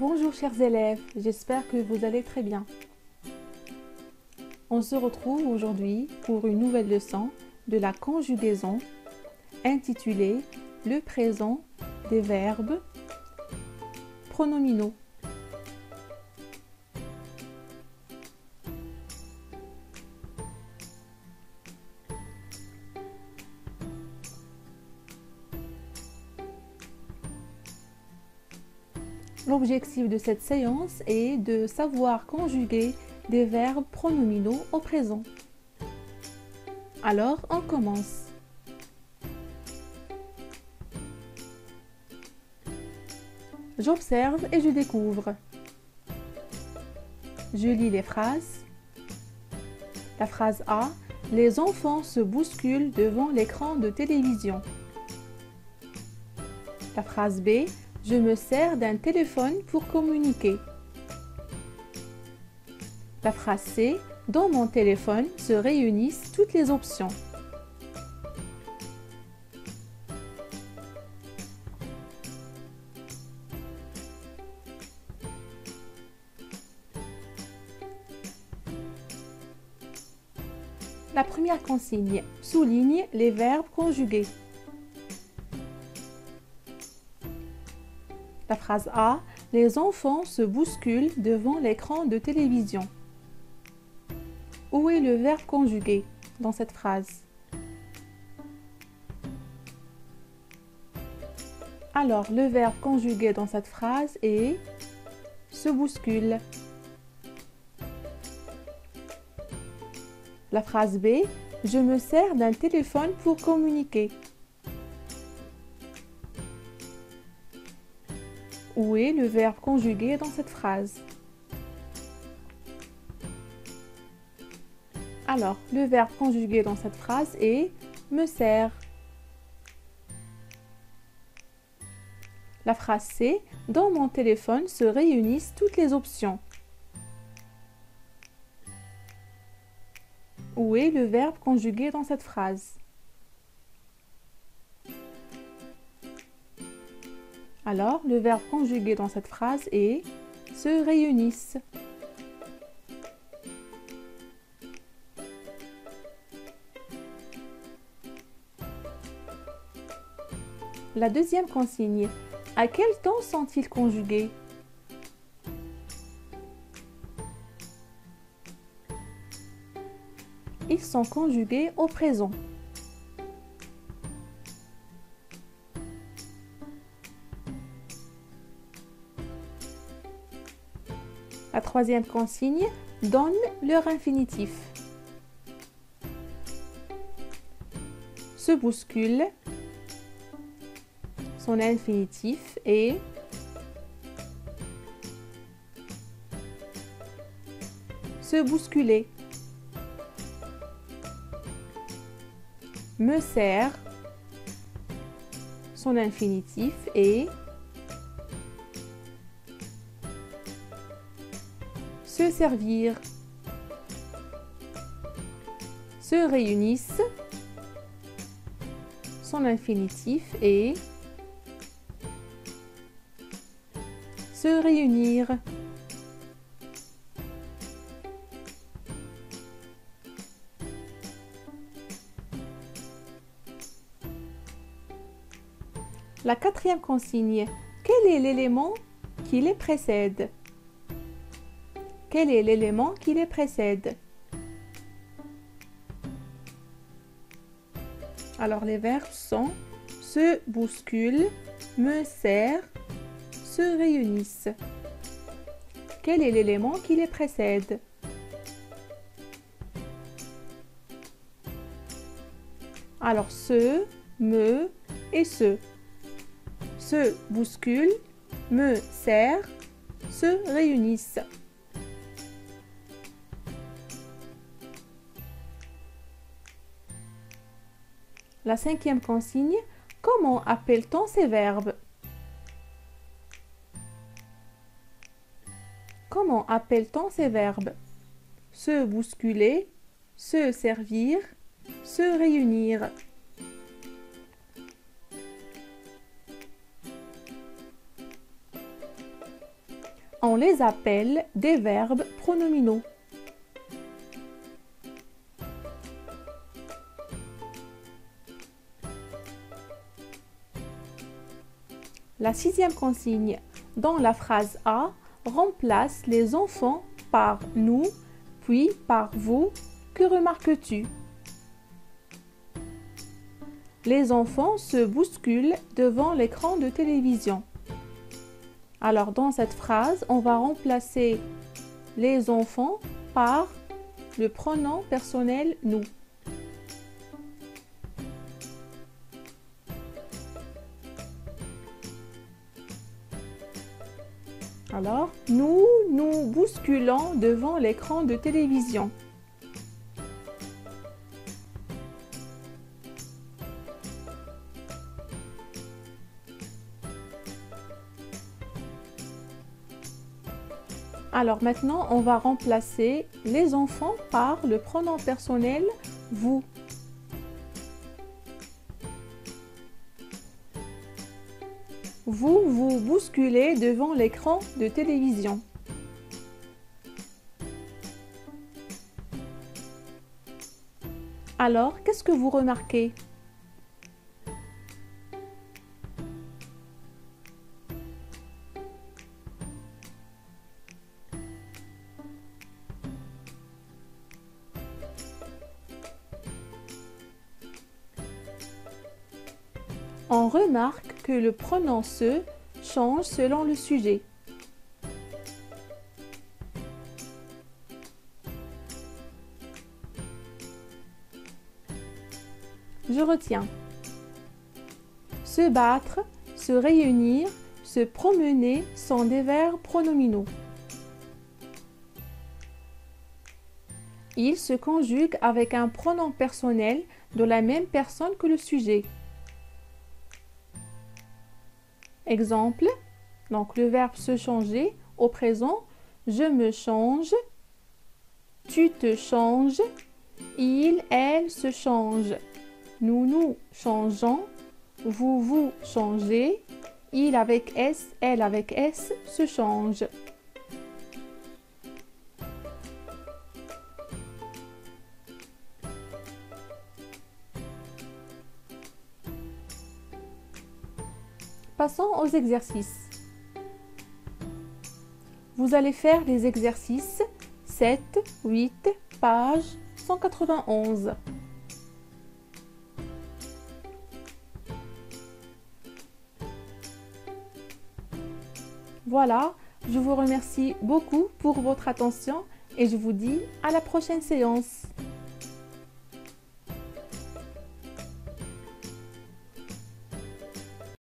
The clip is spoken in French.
Bonjour chers élèves, j'espère que vous allez très bien. On se retrouve aujourd'hui pour une nouvelle leçon de la conjugaison intitulée « Le présent des verbes pronominaux ». L'objectif de cette séance est de savoir conjuguer des verbes pronominaux au présent. Alors, on commence. J'observe et je découvre. Je lis les phrases. La phrase A. Les enfants se bousculent devant l'écran de télévision. La phrase B. Je me sers d'un téléphone pour communiquer. La phrase C. Dans mon téléphone se réunissent toutes les options. La première consigne souligne les verbes conjugués. La phrase A. Les enfants se bousculent devant l'écran de télévision. Où est le verbe conjugué dans cette phrase? Alors, le verbe conjugué dans cette phrase est se bouscule. La phrase B. Je me sers d'un téléphone pour communiquer. Où est le verbe conjugué dans cette phrase? Alors, le verbe conjugué dans cette phrase est me sert. La phrase C. Dans mon téléphone se réunissent toutes les options. Où est le verbe conjugué dans cette phrase? Alors, le verbe conjugué dans cette phrase est se réunissent. La deuxième consigne. À quel temps sont-ils conjugués? Ils sont conjugués au présent. La troisième consigne donne leur infinitif. Se bouscule. Son infinitif est se bousculer. Me sert. Son infinitif est se servir. Se réunissent. Son infinitif est se réunir. La quatrième consigne. Quel est l'élément qui les précède? Quel est l'élément qui les précède? Alors les verbes sont se bousculent, me sert, se réunissent. Quel est l'élément qui les précède? Alors se, me et se. Se bousculent, me sert, se réunissent. La cinquième consigne. Comment appelle-t-on ces verbes? Comment appelle-t-on ces verbes? Se bousculer, se servir, se réunir. On les appelle des verbes pronominaux. La sixième consigne. Dans la phrase A, remplace les enfants par nous, puis par vous. Que remarques-tu? Les enfants se bousculent devant l'écran de télévision. Alors, dans cette phrase, on va remplacer les enfants par le pronom personnel nous. Alors, nous nous bousculons devant l'écran de télévision. Alors maintenant, on va remplacer les enfants par le pronom personnel vous. Vous vous bousculez devant l'écran de télévision. Alors, qu'est-ce que vous remarquez? On remarque que le pronom se change selon le sujet. Je retiens. Se battre, se réunir, se promener sont des verbes pronominaux. Ils se conjuguent avec un pronom personnel de la même personne que le sujet. Exemple, donc le verbe se changer au présent, je me change, tu te changes, il, elle se change, nous nous changeons, vous vous changez, il avec S, elle avec S se change. Passons aux exercices. Vous allez faire les exercices 7, 8, page 191. Voilà, je vous remercie beaucoup pour votre attention et je vous dis à la prochaine séance.